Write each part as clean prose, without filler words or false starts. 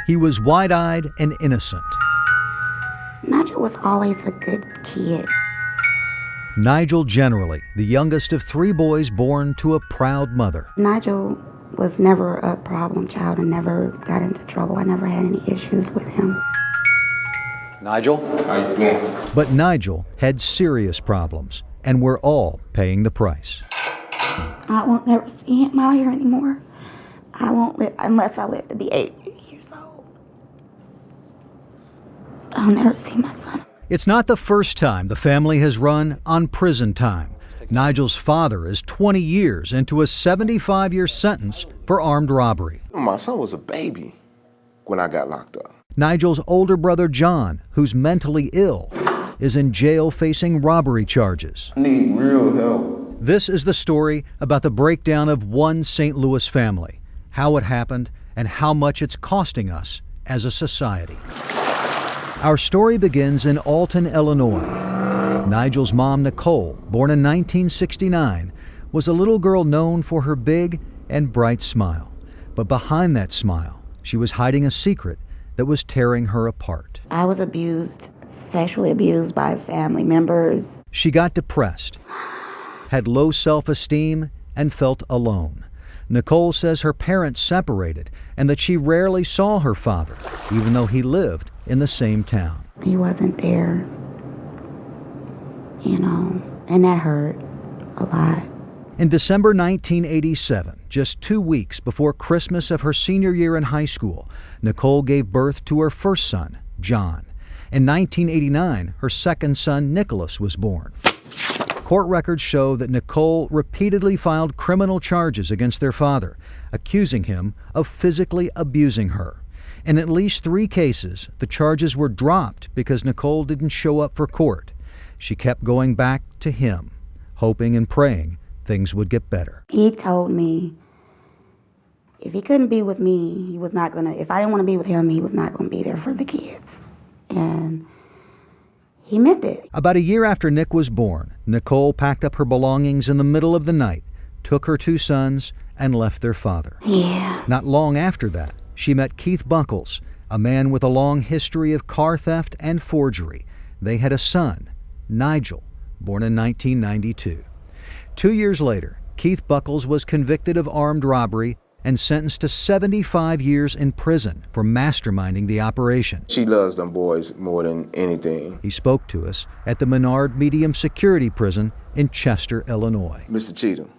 He was wide-eyed and innocent. Nigel was always a good kid. Nigel generally, the youngest of 3 boys born to a proud mother. Nigel was never a problem child and never got into trouble. I never had any issues with him. Nigel? How you doing? But Nigel had serious problems, and we're all paying the price. I won't never see him out here anymore. I won't live unless I live to be 8 years old. I'll never see my son. It's not the first time the family has run on prison time. Nigel's father is 20 years into a 75-year sentence for armed robbery. My son was a baby when I got locked up. Nigel's older brother John, who's mentally ill, is in jail facing robbery charges. I need real help. This is the story about the breakdown of one St. Louis family, how it happened, and how much it's costing us as a society. Our story begins in Alton, Illinois. Nigel's mom, Nicole, born in 1969, was a little girl known for her big and bright smile. But behind that smile, she was hiding a secret that was tearing her apart. I was abused, sexually abused by family members. She got depressed, had low self-esteem, and felt alone. Nicole says her parents separated and that she rarely saw her father, even though he lived in the same town. He wasn't there, and that hurt a lot. In December 1987, just 2 weeks before Christmas of her senior year in high school, Nicole gave birth to her first son, John. In 1989, her second son, Nicholas, was born. Court records show that Nicole repeatedly filed criminal charges against their father, accusing him of physically abusing her. In at least 3 cases, the charges were dropped because Nicole didn't show up for court. She kept going back to him, hoping and praying things would get better. He told me if he couldn't be with me, he was not gonna, if I didn't want to be with him, he was not gonna be there for the kids. And he meant it. About a year after Nick was born, Nicole packed up her belongings in the middle of the night, took her 2 sons, and left their father. Yeah. Not long after that, she met Keith Buckles, a man with a long history of car theft and forgery. They had a son, Nigel, born in 1992. 2 years later, Keith Buckles was convicted of armed robbery and sentenced to 75 years in prison for masterminding the operation. She loves them boys more than anything. He spoke to us at the Menard Medium Security Prison in Chester, Illinois. Mr. Cheatham,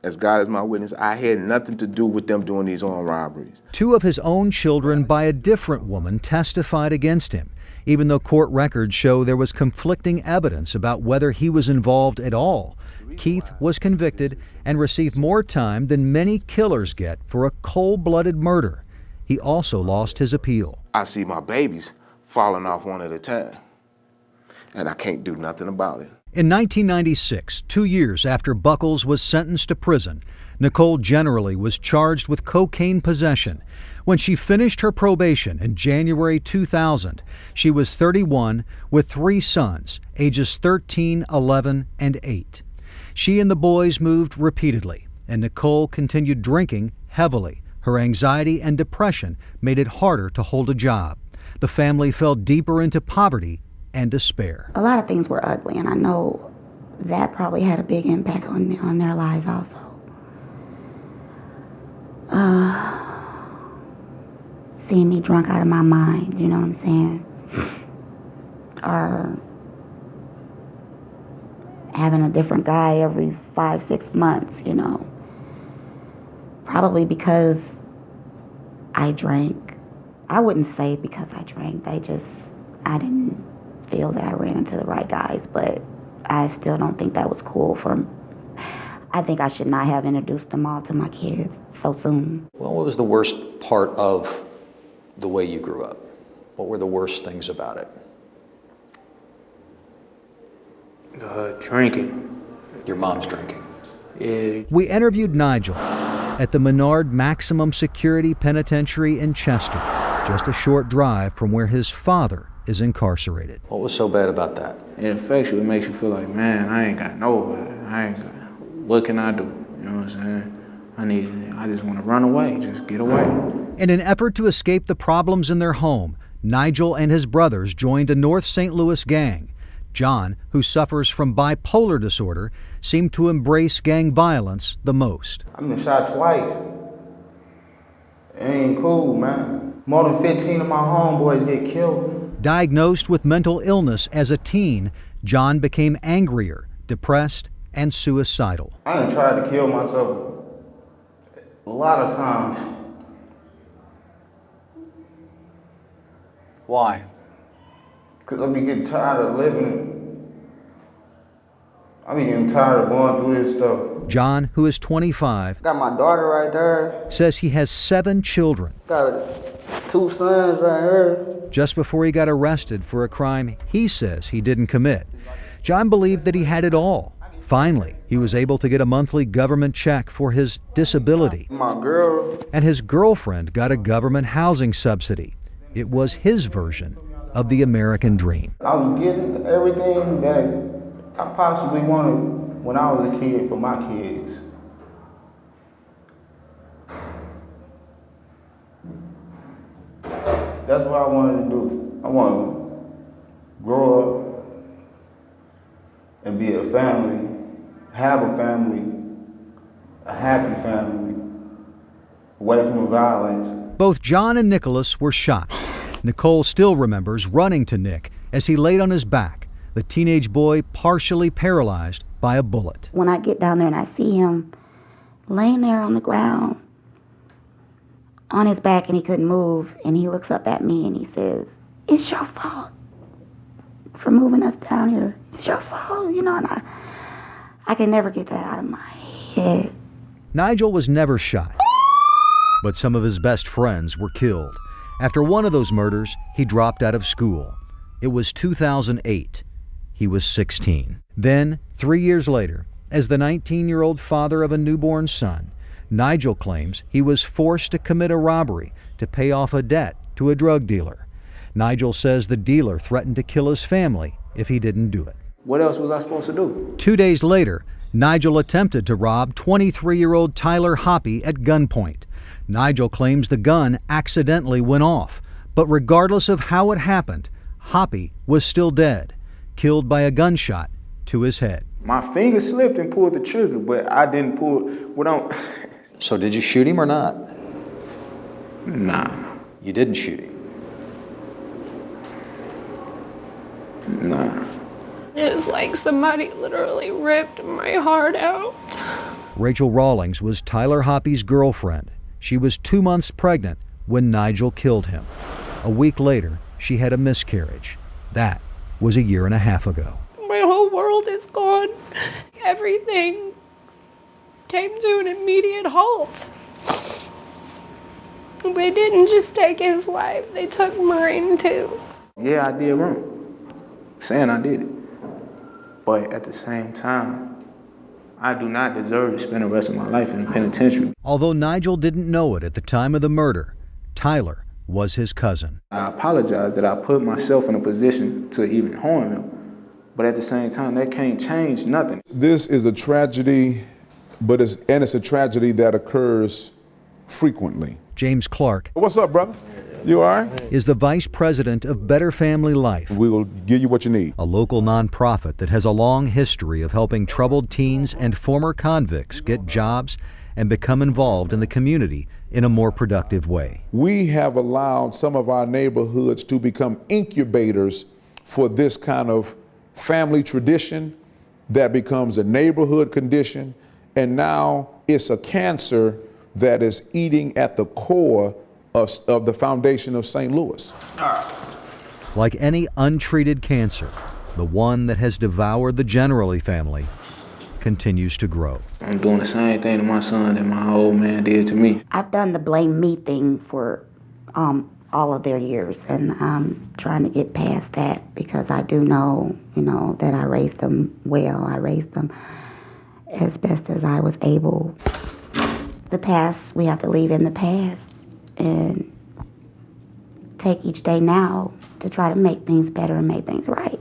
as God is my witness, I had nothing to do with them doing these armed robberies. 2 of his own children by a different woman testified against him, even though court records show there was conflicting evidence about whether he was involved at all. Keith was convicted and received more time than many killers get for a cold-blooded murder. He also lost his appeal. I see my babies falling off one at a time, and I can't do nothing about it. In 1996, 2 years after Buckles was sentenced to prison, Nicole generally was charged with cocaine possession. When she finished her probation in January 2000, she was 31 with 3 sons, ages 13, 11, and 8. She and the boys moved repeatedly, and Nicole continued drinking heavily. Her anxiety and depression made it harder to hold a job. The family fell deeper into poverty and despair. A lot of things were ugly, and I know that probably had a big impact on their lives also. Seeing me drunk out of my mind, you know what I'm saying? Or having a different guy every 5-6 months, Probably because I drank. I wouldn't say because I drank. I didn't feel that I ran into the right guys, but I still don't think that was cool I think I should not have introduced them all to my kids so soon. Well, what was the worst part of the way you grew up? What were the worst things about it? Drinking. Your mom's drinking. Yeah. We interviewed Nigel at the Menard Maximum Security Penitentiary in Chester, just a short drive from where his father is incarcerated. What was so bad about that? It affects you. It makes you feel like, man, I ain't got nobody. What can I do? You know what I'm saying? I just want to run away, just get away. In an effort to escape the problems in their home, Nigel and his brothers joined a North St. Louis gang. John, who suffers from bipolar disorder, seemed to embrace gang violence the most. I've been shot twice. It ain't cool, man. More than 15 of my homeboys get killed. Diagnosed with mental illness as a teen, John became angrier, depressed, and suicidal. I done tried to kill myself a lot of times. Why? Because I be getting tired of living. I be getting tired of going through this stuff. John, who is 25, Got my daughter right there. says he has 7 children. Got 2 sons right here. Just before he got arrested for a crime he says he didn't commit, John believed that he had it all. Finally, he was able to get a monthly government check for his disability, My girl, and his girlfriend got a government housing subsidy. It was his version of the American dream. I was getting everything that I possibly wanted when I was a kid for my kids. That's what I wanted to do. I wanted to grow up and be a family, have a family, a happy family, away from violence. Both John and Nicholas were shot. Nicole still remembers running to Nick as he laid on his back, the teenage boy partially paralyzed by a bullet. When I get down there and I see him laying there on the ground, on his back, and he couldn't move, and he looks up at me and he says, "It's your fault for moving us down here. It's your fault," you know, and I can never get that out of my head. Nigel was never shot, but some of his best friends were killed. After one of those murders, he dropped out of school. It was 2008. He was 16. Then, 3 years later, as the 19-year-old father of a newborn son, Nigel claims he was forced to commit a robbery to pay off a debt to a drug dealer. Nigel says the dealer threatened to kill his family if he didn't do it. What else was I supposed to do? 2 days later, Nigel attempted to rob 23-year-old Tyler Hoppy at gunpoint. Nigel claims the gun accidentally went off, but regardless of how it happened, Hoppy was still dead, killed by a gunshot to his head. My finger slipped and pulled the trigger, but I didn't pull what I'm. So did you shoot him or not? Nah, You didn't shoot him. nah. It's like somebody literally ripped my heart out. Rachel Rawlings was Tyler Hoppy's girlfriend. She was 2 months pregnant when Nigel killed him. A week later, she had a miscarriage. That was a year and a half ago. My whole world is gone. Everything came to an immediate halt. They didn't just take his life, they took mine too. Yeah, I did wrong. Saying I did it. But at the same time, I do not deserve to spend the rest of my life in a penitentiary. Although Nigel didn't know it at the time of the murder, Tyler was his cousin. I apologize that I put myself in a position to even harm him. But at the same time, that can't change nothing. This is a tragedy, but it's a tragedy that occurs frequently. James Clark What's up, brother? You all right? is the vice president of Better Family Life, We will give you what you need. a local nonprofit that has a long history of helping troubled teens and former convicts get jobs and become involved in the community in a more productive way. We have allowed some of our neighborhoods to become incubators for this kind of family tradition that becomes a neighborhood condition, and now it's a cancer that is eating at the core of the foundation of St. Louis. Like any untreated cancer, the one that has devoured the Generally family continues to grow. I'm doing the same thing to my son that my old man did to me. I've done the blame me thing for all of their years, and I'm trying to get past that because I do know, that I raised them well. I raised them as best as I was able. The past, we have to leave in the past and take each day now to try to make things better and make things right.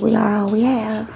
We are all we have.